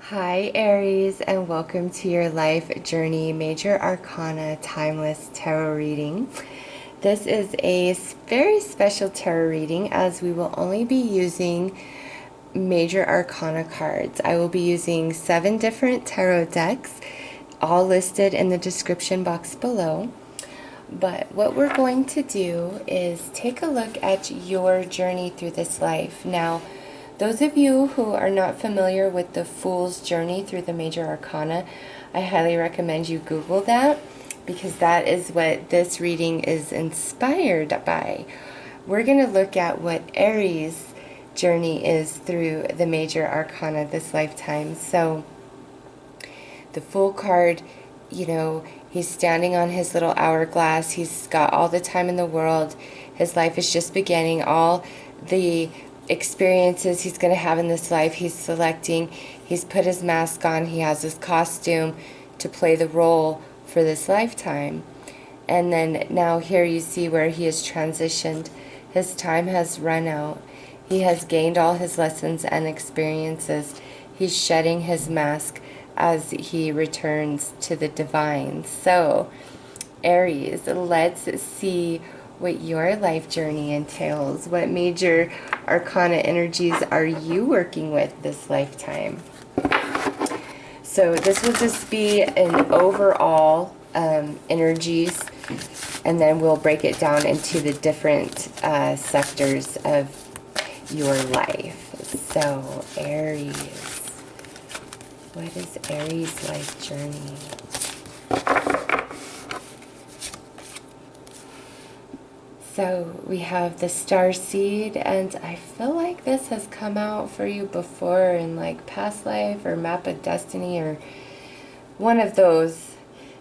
Hi Aries, and welcome to your life journey Major Arcana Timeless Tarot reading. This is a very special tarot reading as we will only be using Major Arcana cards. I will be using 7 different tarot decks, all listed in the description box below. But what we're going to do is take a look at your journey through this life. Now, those of you who are not familiar with the Fool's Journey through the Major Arcana, I highly recommend you Google that, because that is what this reading is inspired by. We're going to look at what Aries' journey is through the Major Arcana this lifetime. So, the Fool card, you know, he's standing on his little hourglass. He's got all the time in the world. His life is just beginning. All the experiences he's going to have in this life, he's selecting. He's put his mask on. He has his costume to play the role for this lifetime. And then now here you see where he has transitioned. His time has run out. He has gained all his lessons and experiences. He's shedding his mask as he returns to the divine. So, Aries, let's see what your life journey entails. What major arcana energies are you working with this lifetime? So this will just be an overall energies, and then we'll break it down into the different sectors of your life. So Aries, what is Aries' life journey? So we have the Starseed, and I feel like this has come out for you before in like past life or map of destiny or one of those.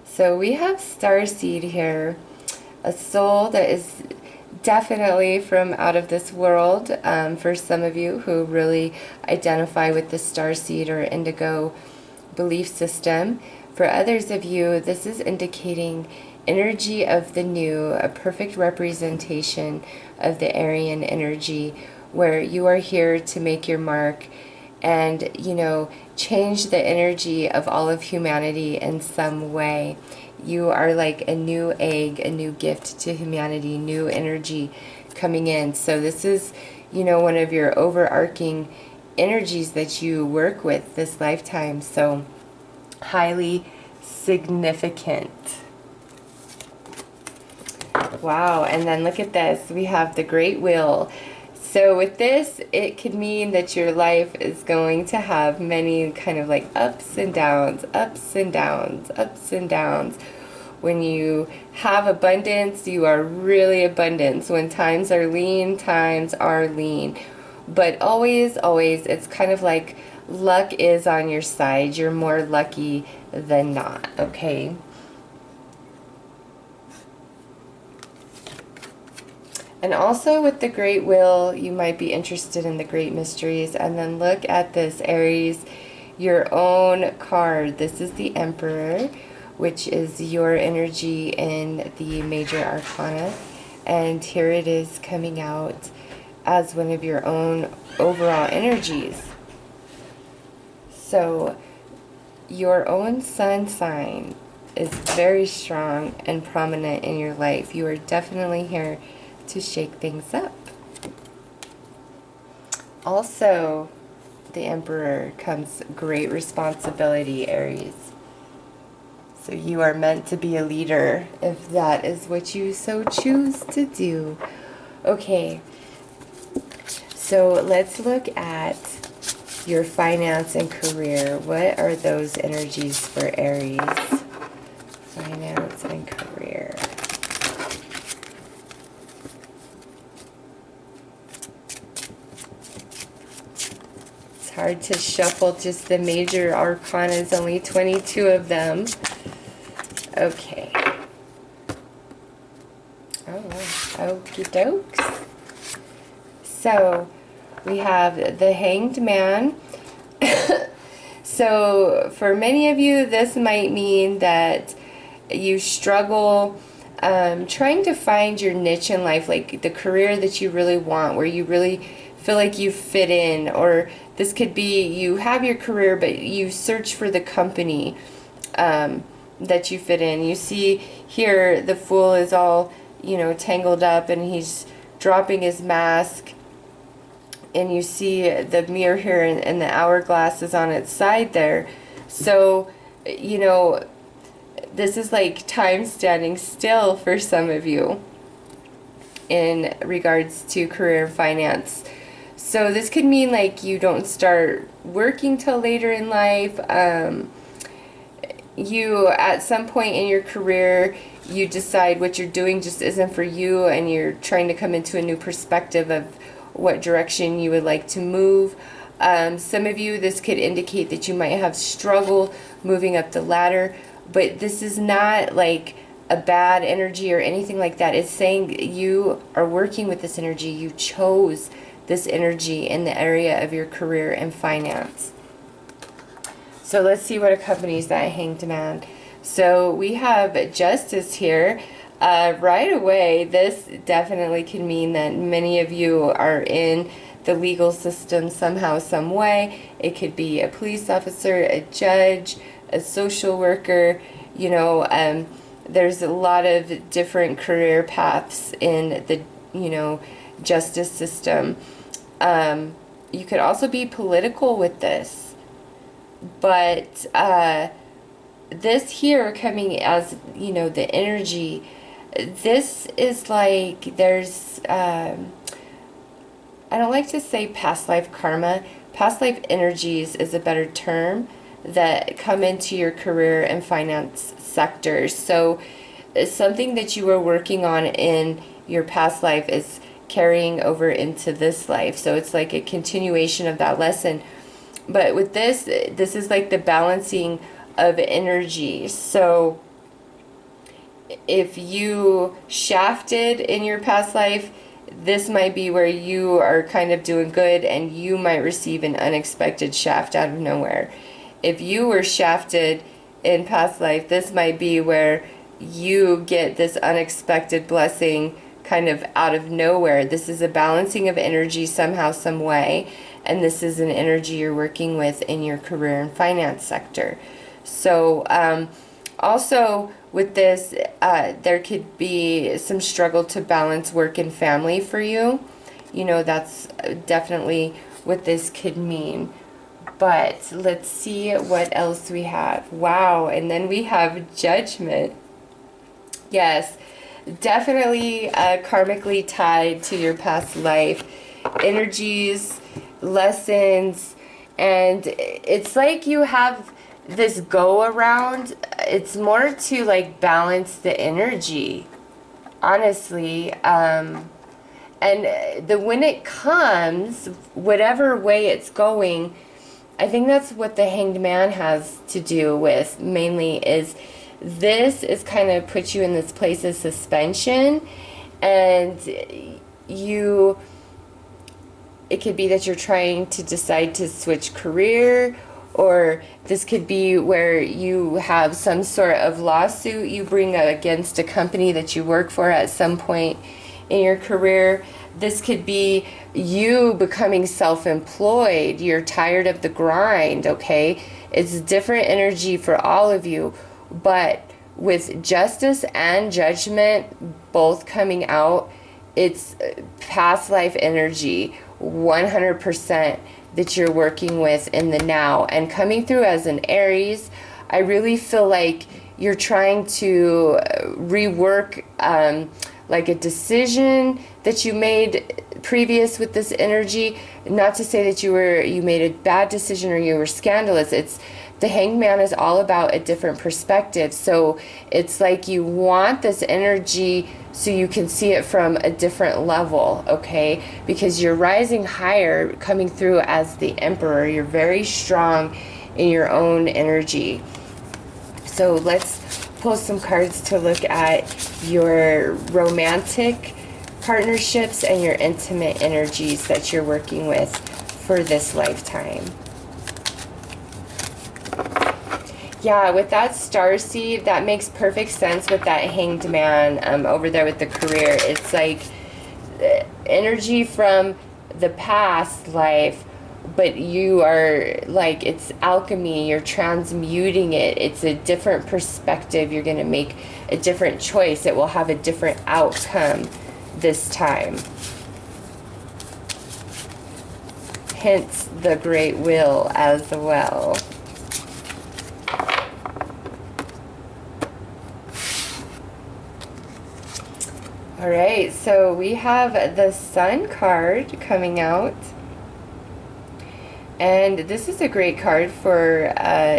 So we have Starseed here, a soul that is definitely from out of this world, for some of you who really identify with the Starseed or Indigo belief system. For others of you, this is indicating energy of the new, a perfect representation of the Aryan energy, where you are here to make your mark and, you know, change the energy of all of humanity in some way. You are like a new egg, a new gift to humanity, new energy coming in. So this is, you know, one of your overarching energies that you work with this lifetime. So highly significant. Wow, and then look at this. We have the Great Wheel. So with this, it could mean that your life is going to have many kind of like ups and downs, ups and downs, ups and downs. When you have abundance, you are really abundant. When times are lean, times are lean. But always, always, it's kind of like luck is on your side. You're more lucky than not, okay? And also with the Great Wheel, you might be interested in the Great Mysteries. And then look at this, Aries, your own card. This is the Emperor, which is your energy in the Major Arcana. And here it is coming out as one of your own overall energies. So your own sun sign is very strong and prominent in your life. You are definitely here to shake things up. Also, the Emperor comes great responsibility, Aries. So you are meant to be a leader if that is what you so choose to do. Okay, so let's look at your finance and career. What are those energies for Aries? Finance and career. Hard to shuffle just the major arcanas, only 22 of them. Okay. Oh, okie dokes. So we have the Hanged Man. So for many of you, this might mean that you struggle trying to find your niche in life, like the career that you really want, where you really feel like you fit in, or this could be you have your career, but you search for the company that you fit in. You see here the Fool is all, you know, tangled up, and he's dropping his mask, and you see the mirror here, and the hourglass is on its side there. So, you know, this is like time standing still for some of you in regards to career and finance. So this could mean like you don't start working till later in life. You, at some point in your career, you decide what you're doing just isn't for you, and you're trying to come into a new perspective of what direction you would like to move. Some of you, this could indicate that you might have struggle moving up the ladder, but this is not like a bad energy or anything like that. It's saying you are working with this energy. You chose this energy in the area of your career and finance. So let's see what accompanies that Hanged Man. So we have Justice here. Right away, this definitely can mean that many of you are in the legal system somehow, some way. It could be a police officer, a judge, a social worker. You know, there's a lot of different career paths in the, you know, justice system. You could also be political with this. But this here coming as, you know, the energy, this is like there's, I don't like to say past life karma. Past life energies is a better term that come into your career and finance sectors. So it's something that you were working on in your past life is carrying over into this life. So it's like a continuation of that lesson. But with this is like the balancing of energy. So if you shafted in your past life, this might be where you are kind of doing good, and you might receive an unexpected shaft out of nowhere. If you were shafted in past life, this might be where you get this unexpected blessing kind of out of nowhere. This is a balancing of energy somehow, some way. And this is an energy you're working with in your career and finance sector. So also with this, there could be some struggle to balance work and family for you. You know, that's definitely what this could mean. But let's see what else we have. Wow, and then we have Judgment. Yes, definitely karmically tied to your past life. Energies, lessons, and it's like you have this go around. It's more to like balance the energy, honestly. And when it comes, whatever way it's going, I think that's what the Hanged Man has to do with mainly. Is this is kind of put you in this place of suspension, and you, it could be that you're trying to decide to switch career, or this could be where you have some sort of lawsuit you bring against a company that you work for at some point in your career. This could be you becoming self-employed. You're tired of the grind, okay? It's different energy for all of you, but with Justice and Judgment both coming out, it's past life energy, 100%, that you're working with in the now. And coming through as an Aries, I really feel like you're trying to rework like a decision that you made previous with this energy. Not to say that you made a bad decision or you were scandalous. It's the Hanged Man is all about a different perspective. So it's like you want this energy so you can see it from a different level, okay? Because you're rising higher, coming through as the Emperor. You're very strong in your own energy. So let's pull some cards to look at your romantic partnerships and your intimate energies that you're working with for this lifetime. Yeah, with that Starseed, that makes perfect sense with that Hanged Man over there with the career. It's like energy from the past life, but you are like, it's alchemy, you're transmuting it. It's a different perspective. You're going to make a different choice. It will have a different outcome this time. Hence the great will as well. All right, so we have the Sun card coming out. And this is a great card for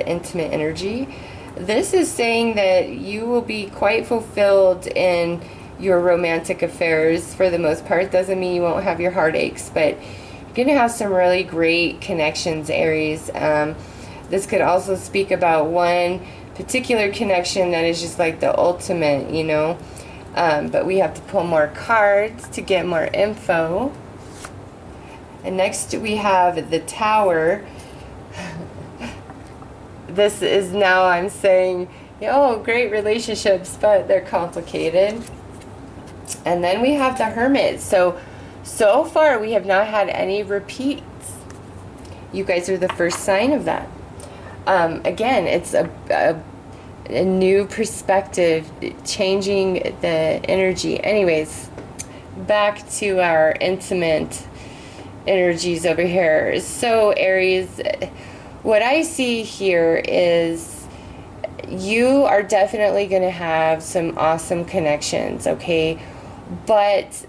intimate energy. This is saying that you will be quite fulfilled in your romantic affairs for the most part. Doesn't mean you won't have your heartaches, but you're going to have some really great connections, Aries. This could also speak about one particular connection that is just like the ultimate, you know. But we have to pull more cards to get more info. And next we have the Tower. This is now, I'm saying, oh, great relationships, but they're complicated. And then we have the Hermit. So far we have not had any repeats. You guys are the first sign of that. Again, it's a new perspective, changing the energy. Anyways, back to our intimate energies over here. So Aries, what I see here is you are definitely going to have some awesome connections, okay? But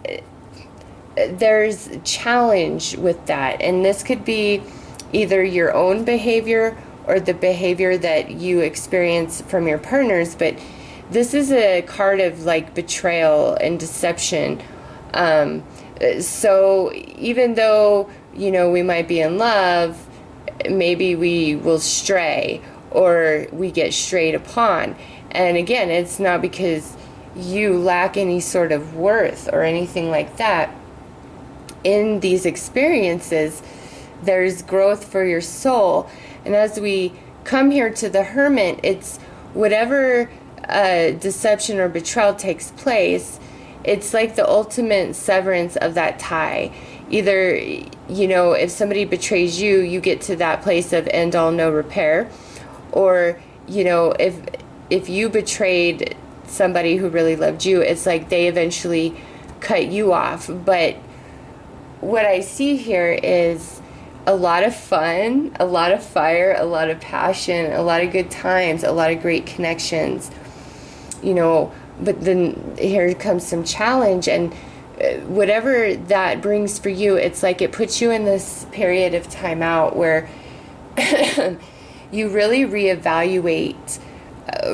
there's challenge with that, and this could be either your own behavior or the behavior that you experience from your partners. But this is a card of like betrayal and deception. So even though, you know, we might be in love, maybe we will stray or we get strayed upon. And again, it's not because you lack any sort of worth or anything like that. In these experiences, there's growth for your soul. And as we come here to the Hermit, it's whatever deception or betrayal takes place, it's like the ultimate severance of that tie. Either, you know, if somebody betrays you, you get to that place of end all, no repair. Or, you know, if you betrayed somebody who really loved you, it's like they eventually cut you off. But what I see here is a lot of fun, a lot of fire, a lot of passion, a lot of good times, a lot of great connections, you know. But then here comes some challenge, and whatever that brings for you, it's like it puts you in this period of time out where you really reevaluate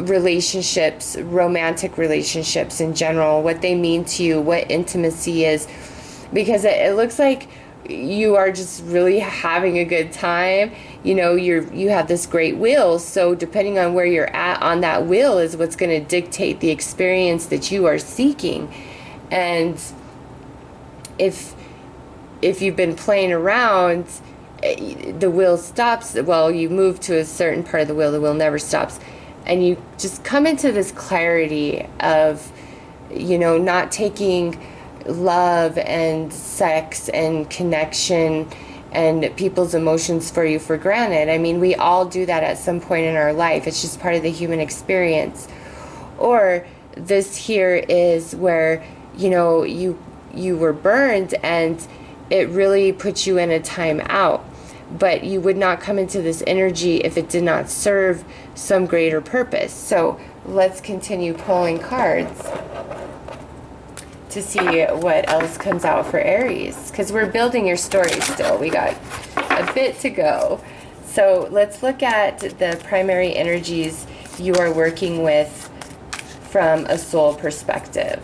relationships, romantic relationships in general, what they mean to you, what intimacy is, because it looks like you are just really having a good time. You know, you have this great will, so depending on where you're at on that will is what's going to dictate the experience that you are seeking. And if you've been playing around, the will stops. Well, you move to a certain part of the will never stops, and you just come into this clarity of, you know, not taking love and sex and connection and people's emotions for you for granted. I mean, we all do that at some point in our life. It's just part of the human experience. Or this here is where, you know, you were burned and it really put you in a time out. But you would not come into this energy if it did not serve some greater purpose. So let's continue pulling cards to see what else comes out for Aries, because we're building your story still. We got a bit to go. So let's look at the primary energies you are working with from a soul perspective,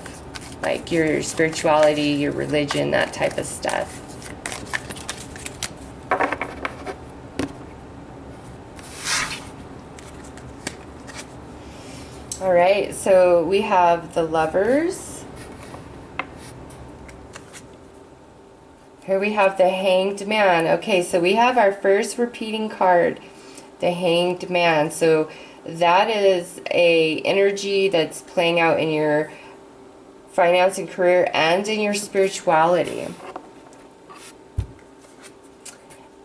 like your spirituality, your religion, that type of stuff. All right, so we have the Lovers. Here we have the Hanged Man. Okay, so we have our first repeating card, the Hanged Man. So that is a energy that's playing out in your finance and career and in your spirituality.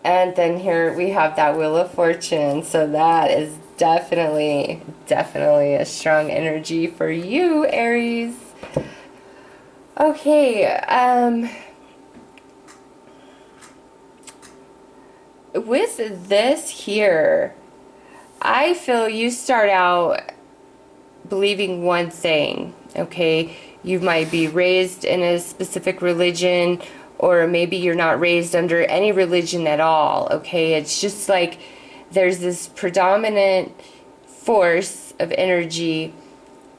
And then here we have that Wheel of Fortune. So that is definitely a strong energy for you, Aries. Okay, with this here, I feel you start out believing one thing, okay? You might be raised in a specific religion, or maybe you're not raised under any religion at all, okay? It's just like there's this predominant force of energy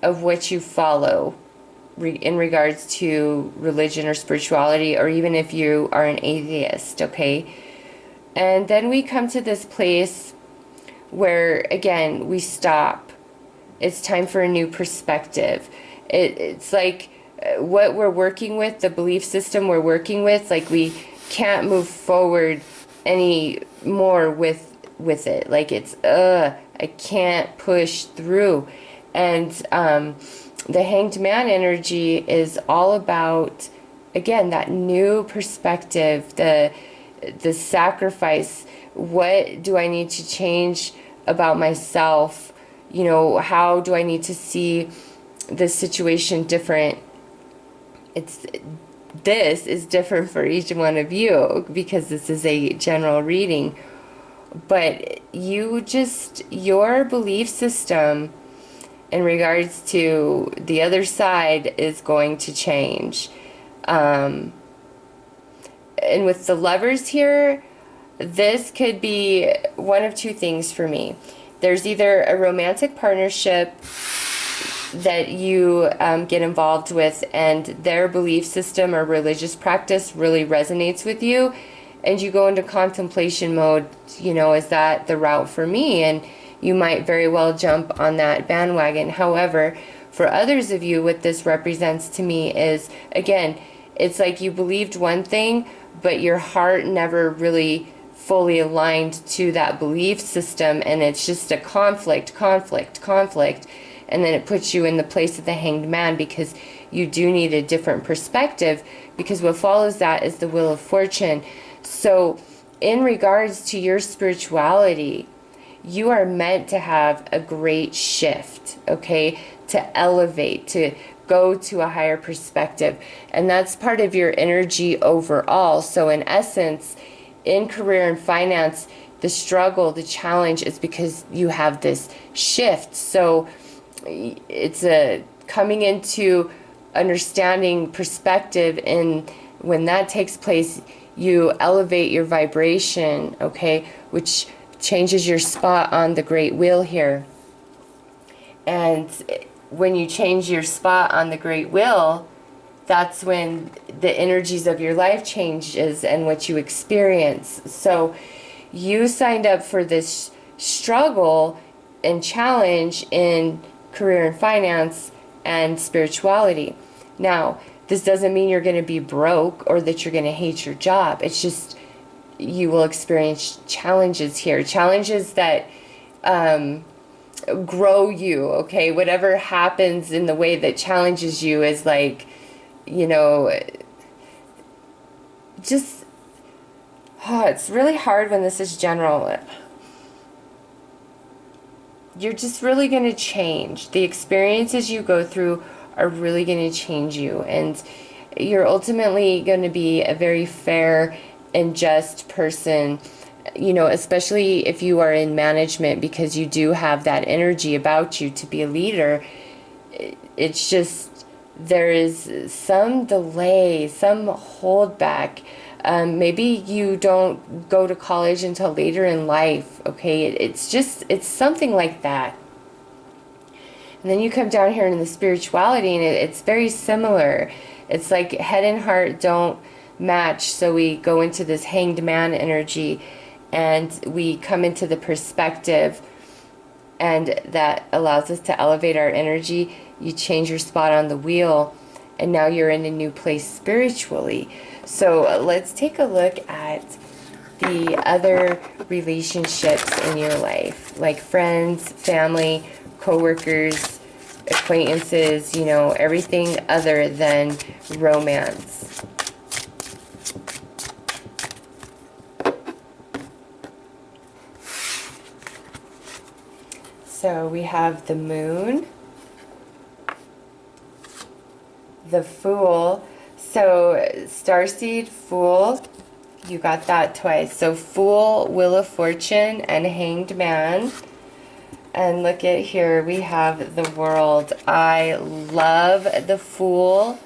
of what you follow in regards to religion or spirituality, or even if you are an atheist, okay? And then we come to this place where, again, we stop. It's time for a new perspective. It's like what we're working with, the belief system we're working with, like we can't move forward any more with it. Like it's, I can't push through. And the Hanged Man energy is all about, again, that new perspective, the sacrifice. What do I need to change about myself? You know, how do I need to see this situation different? This is different for each one of you because this is a general reading. But your belief system in regards to the other side is going to change. And with the Lovers here, this could be one of two things for me. There's either a romantic partnership that you get involved with and their belief system or religious practice really resonates with you, and you go into contemplation mode, you know, is that the route for me? And you might very well jump on that bandwagon. However, for others of you, what this represents to me is, again, it's like you believed one thing, but your heart never really fully aligned to that belief system, and it's just a conflict, and then it puts you in the place of the Hanged Man because you do need a different perspective, because what follows that is the Wheel of Fortune. So in regards to your spirituality, you are meant to have a great shift, okay? To elevate, to go to a higher perspective. And that's part of your energy overall. So in essence, in career and finance, the struggle, the challenge is because you have this shift. So it's a coming into understanding perspective, and when that takes place, you elevate your vibration, okay, which changes your spot on the Great Wheel here. And when you change your spot on the Great Wheel, that's when the energies of your life changes and what you experience. So you signed up for this struggle and challenge in career and finance and spirituality. Now, this doesn't mean you're going to be broke or that you're going to hate your job. It's just you will experience challenges here, challenges that grow you, okay? Whatever happens in the way that challenges you is like, you know, just, it's really hard when this is general. You're just really going to change. The experiences you go through are really going to change you, and you're ultimately going to be a very fair and just person, you know, especially if you are in management, because you do have that energy about you to be a leader. It's just there is some delay, some holdback. Maybe you don't go to college until later in life, okay? It's something like that. And then you come down here in the spirituality, and it's very similar. It's like head and heart don't match, so we go into this Hanged Man energy, and we come into the perspective, and that allows us to elevate our energy. You change your spot on the wheel, and now you're in a new place spiritually. So let's take a look at the other relationships in your life, like friends, family, co-workers, acquaintances, you know, everything other than romance. So we have the Moon, the Fool. So Starseed, Fool, you got that twice. So Fool, Wheel of Fortune, and Hanged Man. And look at here, we have the World. I love the Fool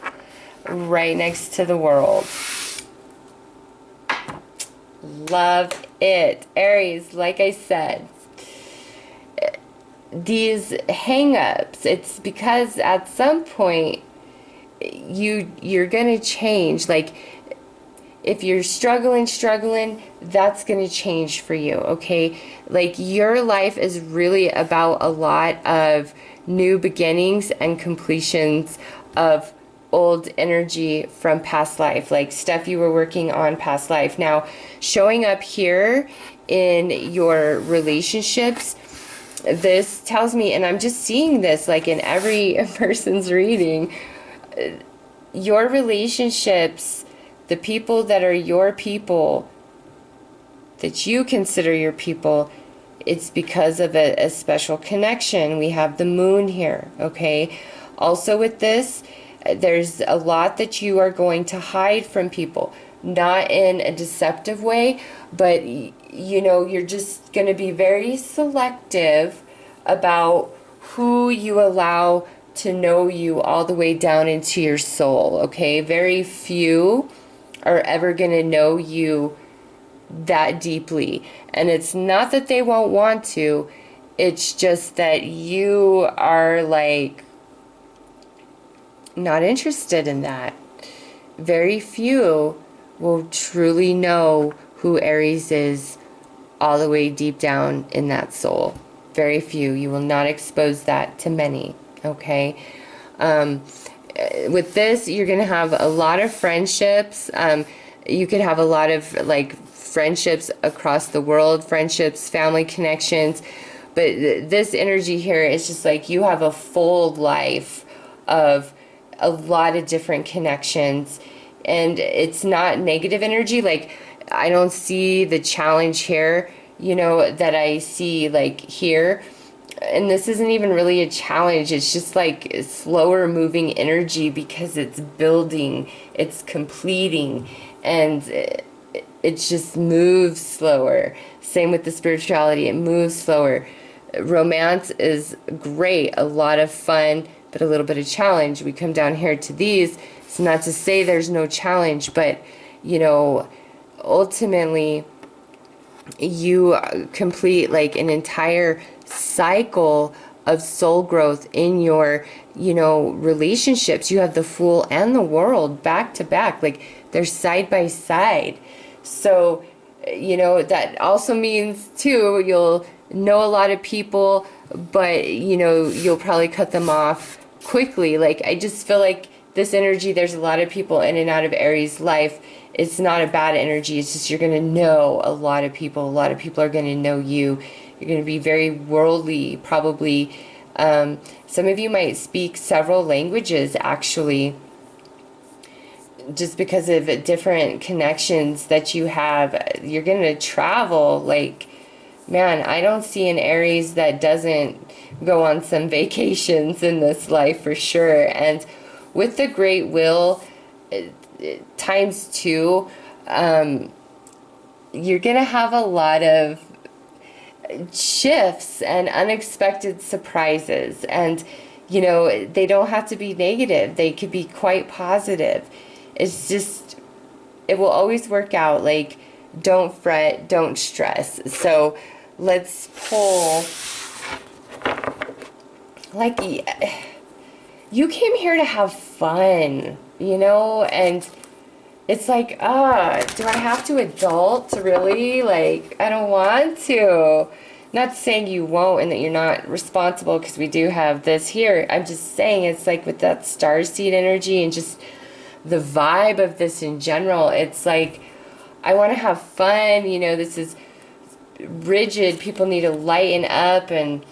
right next to the World. Love it. Aries, like I said, these hang-ups, it's because at some point you're gonna change. Like, if you're struggling, that's gonna change for you, okay? Like, your life is really about a lot of new beginnings and completions of old energy from past life, like stuff you were working on past life. Now, showing up here in your relationships, this tells me, and I'm just seeing this like in every person's reading, your relationships, the people that are your people, that you consider your people, it's because of a special connection. We have the Moon here, okay? Also with this, there's a lot that you are going to hide from people. Not in a deceptive way, but you know, you're just going to be very selective about who you allow to know you all the way down into your soul, okay? Very few are ever going to know you that deeply. And it's not that they won't want to, it's just that you are like not interested in that. Very few will truly know who Aries is all the way deep down in that soul. Very few. You will not expose that to many, okay? With this, you're going to have a lot of friendships. You could have a lot of like friendships across the world, friendships, family connections. But this energy here is just like you have a full life of a lot of different connections. And it's not negative energy. Like, I don't see the challenge here, you know, that I see like here. And this isn't even really a challenge. It's just like slower moving energy because it's building, it's completing, and it just moves slower. Same with the spirituality, it moves slower. Romance is great, a lot of fun, but a little bit of challenge. We come down here to these. It's not to say there's no challenge, but, you know, ultimately you complete like an entire cycle of soul growth in your, you know, relationships. You have the Fool and the World back to back, like they're side by side. So, you know, that also means too, you'll know a lot of people, but, you know, you'll probably cut them off quickly. Like, I just feel like this energy, there's a lot of people in and out of Aries' life. It's not a bad energy. It's just you're going to know a lot of people. A lot of people are going to know you. You're going to be very worldly, probably. Some of you might speak several languages, actually, just because of different connections that you have. You're going to travel. Like, man, I don't see an Aries that doesn't go on some vacations in this life for sure. And with the Great Wheel, times two, you're going to have a lot of shifts and unexpected surprises. And, you know, they don't have to be negative. They could be quite positive. It's just, it will always work out. Like, don't fret, don't stress. So let's pull, like, you came here to have fun, you know, and it's like, do I have to adult, really? Like, I don't want to. Not saying you won't and that you're not responsible, because we do have this here. I'm just saying it's like with that starseed energy and just the vibe of this in general, it's like, I want to have fun, you know, this is rigid. People need to lighten up, and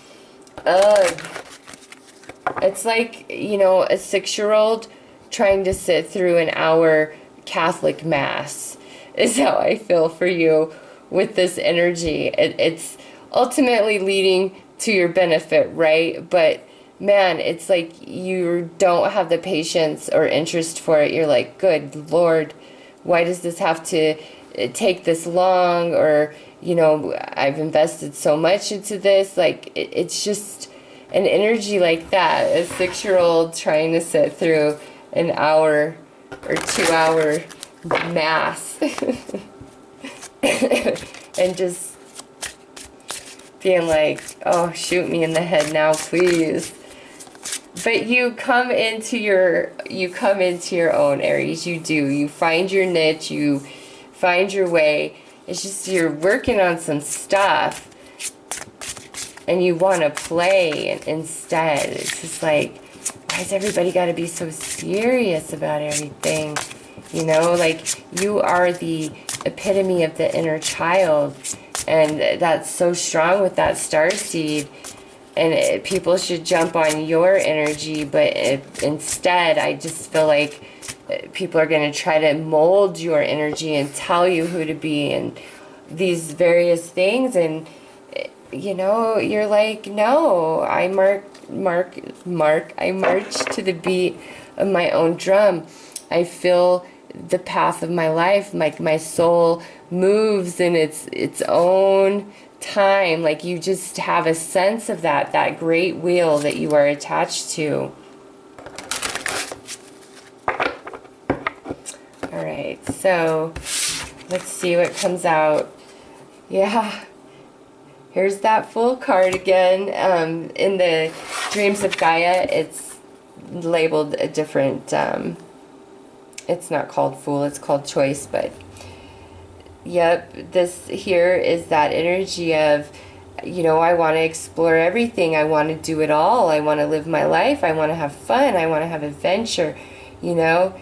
it's like, you know, a 6-year-old trying to sit through an hour Catholic Mass is how I feel for you with this energy. It's ultimately leading to your benefit, right? But man, it's like you don't have the patience or interest for it. You're like, good Lord, why does this have to take this long? Or, you know, I've invested so much into this. Like, it's just an energy like that. A 6-year-old trying to sit through an hour or 2-hour mass and just being like, oh, shoot me in the head now, please. But you come into your own, Aries. You do. You find your niche. You find your way. It's just you're working on some stuff and you want to play instead. It's just like, why has everybody got to be so serious about everything? You know, like, you are the epitome of the inner child, and that's so strong with that starseed. And people should jump on your energy, but instead, I just feel like people are going to try to mold your energy and tell you who to be and these various things. And, you know, you're like, no, I march to the beat of my own drum. I feel the path of my life. Like, my soul moves in its own time. Like, you just have a sense of that great wheel that you are attached to. All right, so let's see what comes out. Yeah, here's that Fool card again. In the Dreams of Gaia, it's labeled a different, it's not called Fool, it's called Choice, but yep, this here is that energy of, you know, I want to explore everything. I want to do it all. I want to live my life. I want to have fun. I want to have adventure, you know,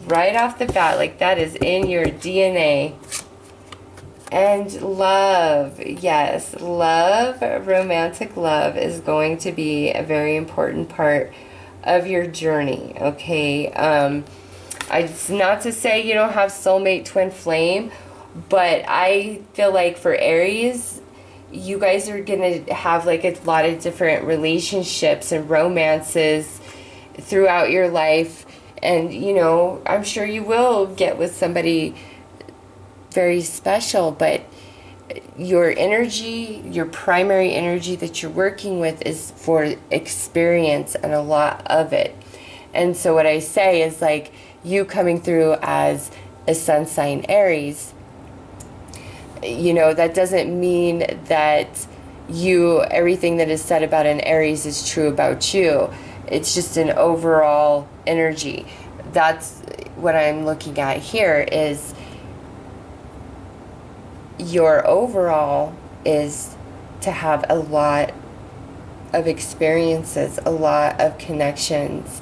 right off the bat, like that is in your DNA. And love, yes, love, romantic love is going to be a very important part of your journey, okay? It's not to say you don't have soulmate twin flame, but I feel like for Aries, you guys are going to have like a lot of different relationships and romances throughout your life. And, you know, I'm sure you will get with somebody very special, but your energy, your primary energy that you're working with is for experience, and a lot of it. And so what I say is, like, you coming through as a sun sign Aries, you know, that doesn't mean that everything that is said about an Aries is true about you. It's just an overall energy. That's what I'm looking at here, is your overall is to have a lot of experiences, a lot of connections,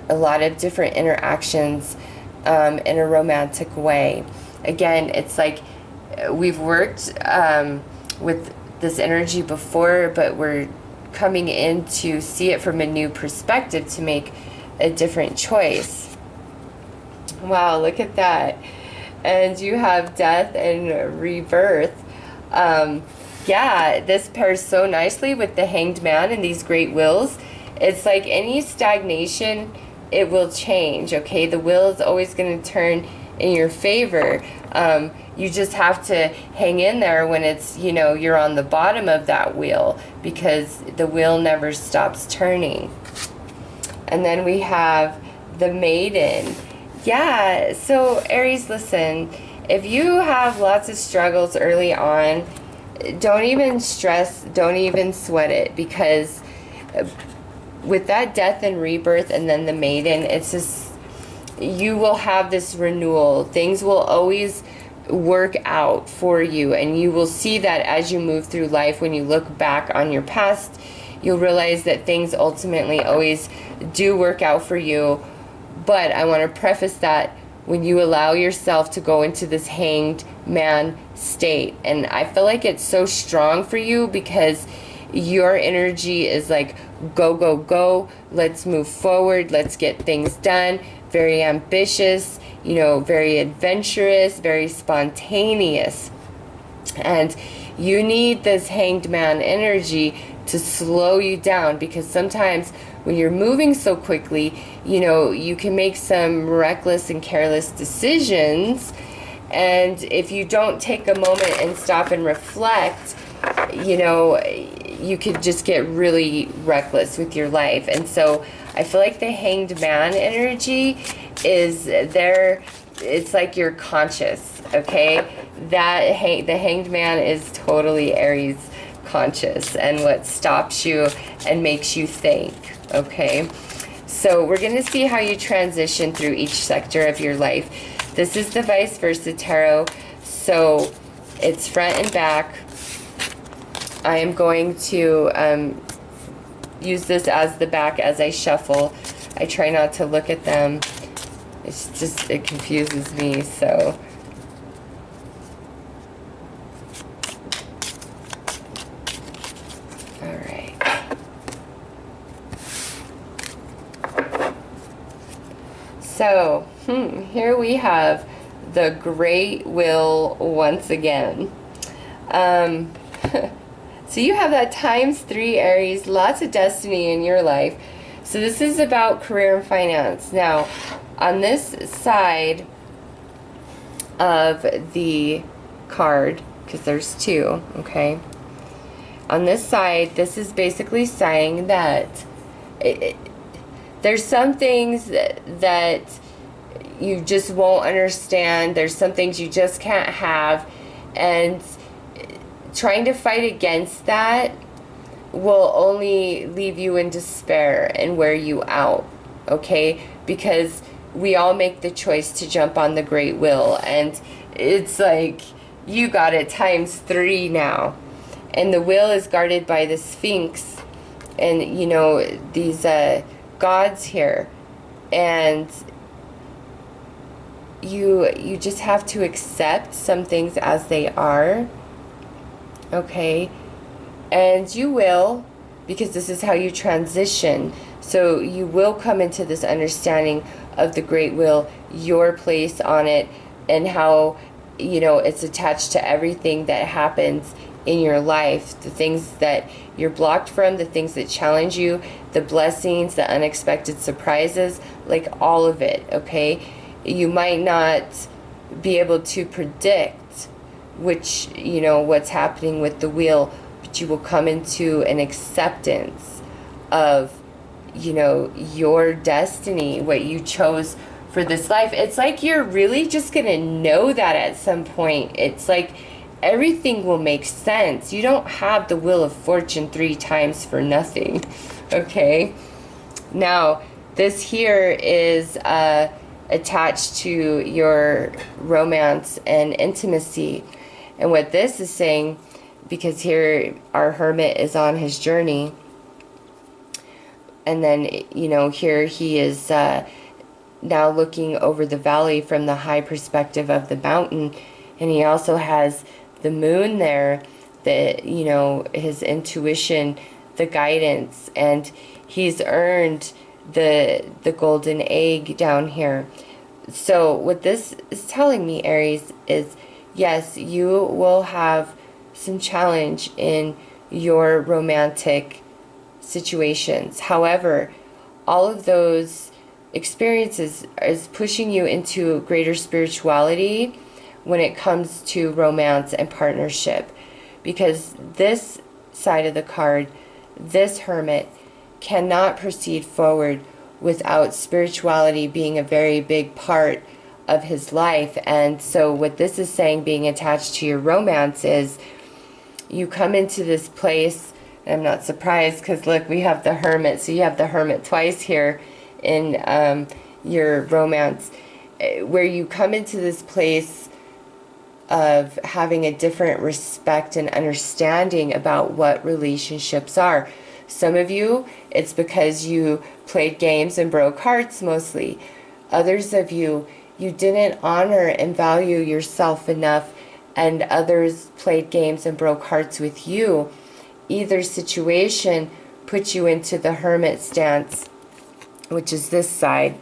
a lot of different interactions in a romantic way. Again, it's like we've worked with this energy before, but we're coming in to see it from a new perspective to make a different choice. Wow, look at that. And you have death and rebirth. Yeah, this pairs so nicely with the Hanged Man and these great wheels. It's like any stagnation, it will change, okay? The wheel is always going to turn in your favor. You just have to hang in there when it's, you know, you're on the bottom of that wheel, because the wheel never stops turning. And then we have the Maiden. Yeah, so Aries, listen, if you have lots of struggles early on, don't even stress, don't even sweat it, because with that death and rebirth and then the Maiden, it's just, you will have this renewal. Things will always work out for you, and you will see that as you move through life. When you look back on your past, you'll realize that things ultimately always do work out for you. But I want to preface that when you allow yourself to go into this Hanged Man state, and I feel like it's so strong for you because your energy is like, go, go, go, let's move forward, let's get things done. Very ambitious, you know, very adventurous, very spontaneous. And You need this Hanged Man energy to slow you down, because sometimes when you're moving so quickly, you know, you can make some reckless and careless decisions. And if you don't take a moment and stop and reflect, you know, you could just get really reckless with your life. And so I feel like the Hanged Man energy is there. It's like you're conscious, okay? The Hanged Man is totally Aries conscious, and what stops you and makes you think, okay? So we're going to see how you transition through each sector of your life. This is the Vise Versa Tarot, so it's front and back. I am going to use this as the back as I shuffle. I try not to look at them. It's just, it confuses me, so. All right. So, here we have the Great Will once again. So you have that ×3 Aries, lots of destiny in your life. So this is about career and finance. Now, on this side of the card, because there's two, okay? On this side, this is basically saying that there's some things that you just won't understand. There's some things you just can't have. And trying to fight against that will only leave you in despair and wear you out, okay? Because we all make the choice to jump on the Great Will, and it's like you got it ×3 now. And the will is guarded by the Sphinx and, you know, these gods here. And you just have to accept some things as they are, okay? And you will, because this is how you transition. So you will come into this understanding of the Great Will, your place on it, and how, you know, it's attached to everything that happens in your life, the things that you're blocked from, the things that challenge you, the blessings, the unexpected surprises, like all of it, okay? You might not be able to predict which, you know, what's happening with the wheel, but you will come into an acceptance of, you know, your destiny, what you chose for this life. It's like you're really just gonna know that at some point. It's like everything will make sense. You don't have the Wheel of Fortune 3 times for nothing, okay? Now, this here is attached to your romance and intimacy. And what this is saying, because here our hermit is on his journey, and then, you know, here he is now looking over the valley from the high perspective of the mountain, and he also has the moon there, that, you know, his intuition, the guidance, and he's earned the golden egg down here. So what this is telling me, Aries, is yes, you will have some challenge in your romantic situations. However, all of those experiences is pushing you into greater spirituality when it comes to romance and partnership, because this side of the card, this hermit, cannot proceed forward without spirituality being a very big part of his life. And so what this is saying, being attached to your romance, is you come into this place, and I'm not surprised because look, we have the hermit, so you have the hermit twice here in your romance, where you come into this place of having a different respect and understanding about what relationships are. Some of you, it's because you played games and broke hearts mostly. Others of you, you didn't honor and value yourself enough, and others played games and broke hearts with you. Either situation put you into the hermit stance, which is this side,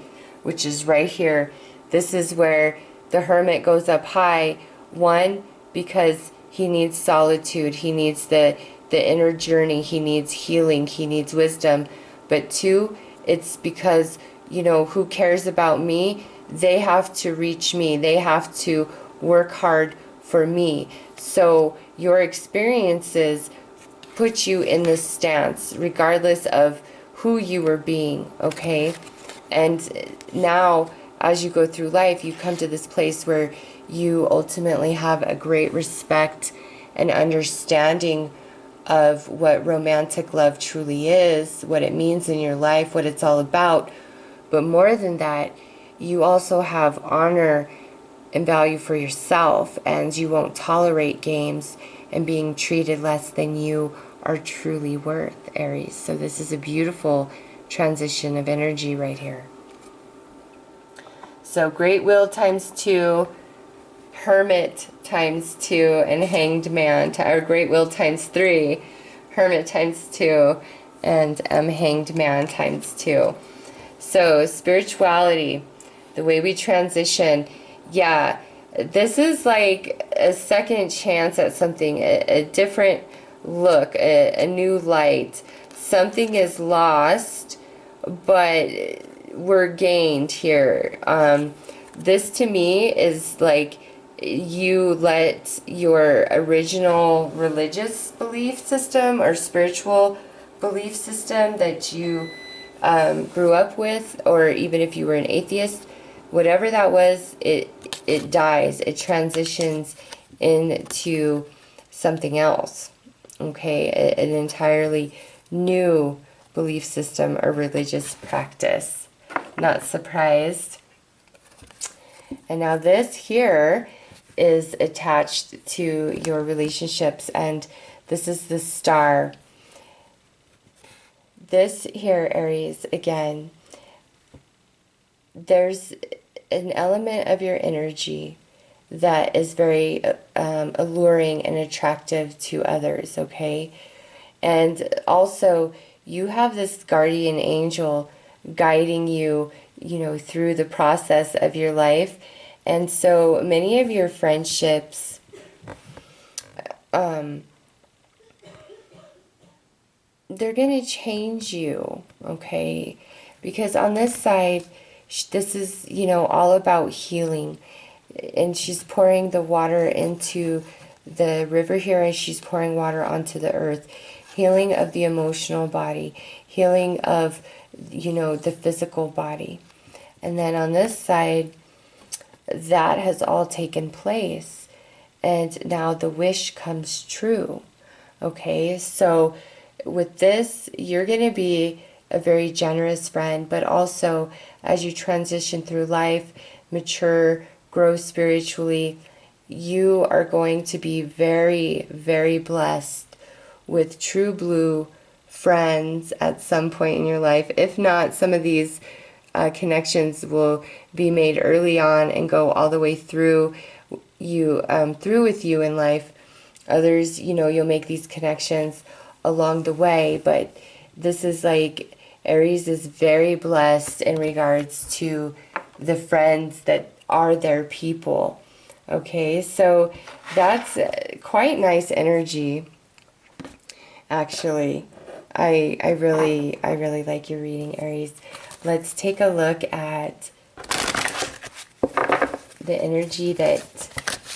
which is right here. This is where the hermit goes up high. One, because he needs solitude, he needs the inner journey, he needs healing, he needs wisdom. But two, it's because, you know, who cares about me? They have to reach me. They have to work hard for me. So your experiences put you in this stance, regardless of who you were being, okay? And now, as you go through life, you come to this place where you ultimately have a great respect and understanding of what romantic love truly is, what it means in your life, what it's all about. But more than that, you also have honor and value for yourself, and you won't tolerate games and being treated less than you are truly worth, Aries. So this is a beautiful transition of energy right here. So Great Wheel times 2, Hermit times 2, and Hanged Man, or Great Wheel times 3, Hermit times 2, and Hanged Man times 2. So spirituality, the way we transition, yeah, this is like a second chance at something, a different look, a new light. Something is lost, but we're gained here. This to me is like you let your original religious belief system or spiritual belief system that you grew up with, or even if you were an atheist, whatever that was, it dies. It transitions into something else. Okay, an entirely new belief system or religious practice. Not surprised. And now this here is attached to your relationships, and this is the Star. This here, Aries, again, there's an element of your energy that is very alluring and attractive to others, okay? And also, you have this guardian angel guiding you, you know, through the process of your life. And so many of your friendships, they're going to change you, okay? Because on this side, this is, you know, all about healing. And she's pouring the water into the river here, and she's pouring water onto the earth. Healing of the emotional body, healing of, you know, the physical body. And then on this side, that has all taken place. And now the wish comes true. Okay, so with this, you're going to be a very generous friend, but also as you transition through life, mature, grow spiritually, you are going to be very, very blessed with true blue friends at some point in your life. If not, some of these connections will be made early on and go all the way through you, through with you in life. Others, you know, you'll make these connections along the way, but this is like Aries is very blessed in regards to the friends that are their people. Okay, so that's quite nice energy, actually. I really like your reading, Aries. Let's take a look at the energy that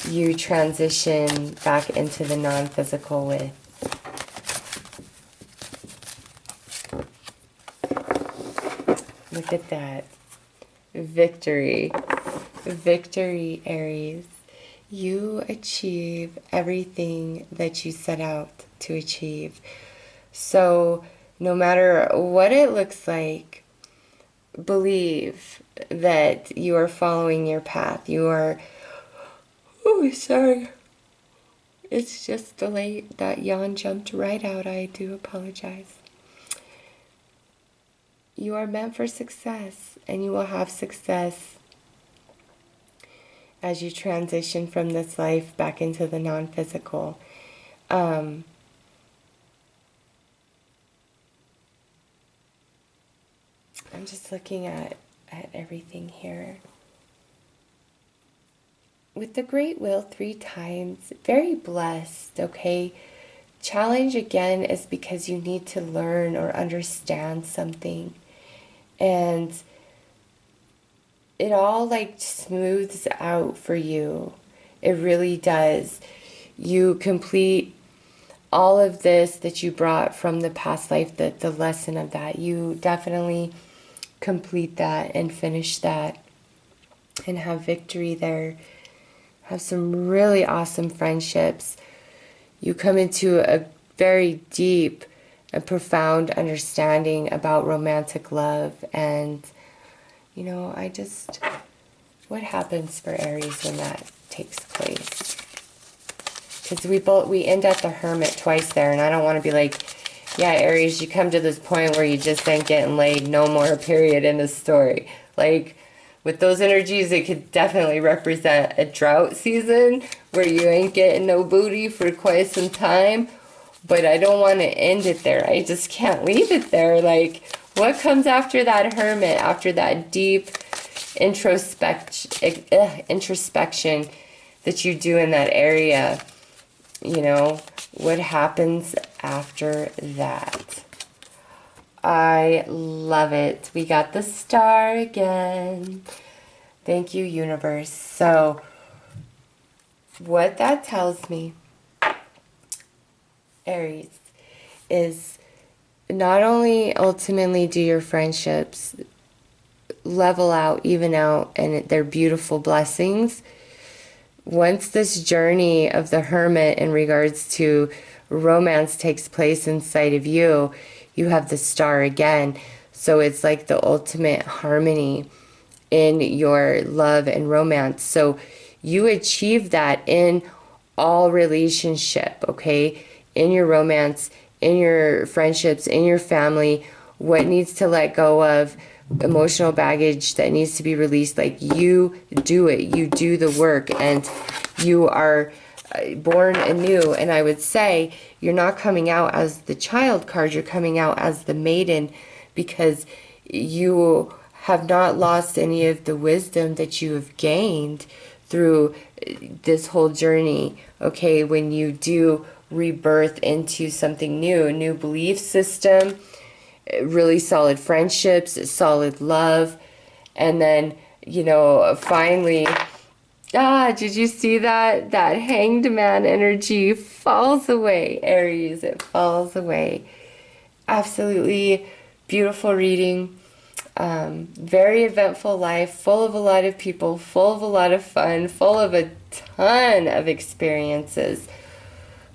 you transition back into the non-physical with. Look at that. Victory. Victory, Aries. You achieve everything that you set out to achieve. So no matter what it looks like, believe that you are following your path. You are... Oh, sorry. It's just the late. That yawn jumped right out. I do apologize. You are meant for success, and you will have success as you transition from this life back into the non-physical. I'm just looking at everything here. with the Great Wheel 3 times, very blessed, okay? Challenge again is because you need to learn or understand something. And it all like smooths out for you. It really does. You complete all of this that you brought from the past life, the lesson of that. You definitely complete that and finish that and have victory there. Have some really awesome friendships. You come into a very deep and profound understanding about romantic love. And, you know, what happens for Aries when that takes place? Because we end at the Hermit twice there, and I don't want to be like, yeah, Aries, you come to this point where you just ain't getting laid no more, period, in the story. Like, with those energies, it could definitely represent a drought season where you ain't getting no booty for quite some time. But I don't want to end it there. I just can't leave it there. Like, what comes after that Hermit, after that deep introspection that you do in that area? You know, what happens after that? I love it. We got the star again. Thank you, universe. So, what that tells me, Aries, is not only ultimately do your friendships level out, even out, and they're beautiful blessings. Once this journey of the Hermit in regards to romance takes place inside of you, you have the star again. So it's like the ultimate harmony in your love and romance. So you achieve that in all relationship, okay? In your romance, in your friendships, in your family, what needs to let go of, emotional baggage that needs to be released, like you do it, you do the work, and you are born anew. And I would say you're not coming out as the child card, you're coming out as the maiden, because you have not lost any of the wisdom that you have gained through this whole journey, okay? When you do rebirth into something new, a new belief system, really solid friendships, solid love, and then, you know, finally, did you see that? That Hanged Man energy falls away, Aries. It falls away. Absolutely beautiful reading. Very eventful life, full of a lot of people, full of a lot of fun, full of a ton of experiences.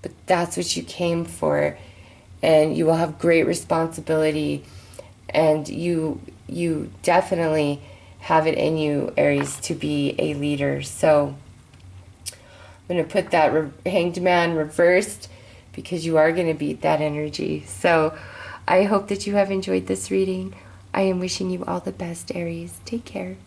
But that's what you came for. And you will have great responsibility, and you definitely have it in you, Aries, to be a leader. So I'm going to put that Hanged Man reversed, because you are going to beat that energy. So I hope that you have enjoyed this reading. I am wishing you all the best, Aries. Take care.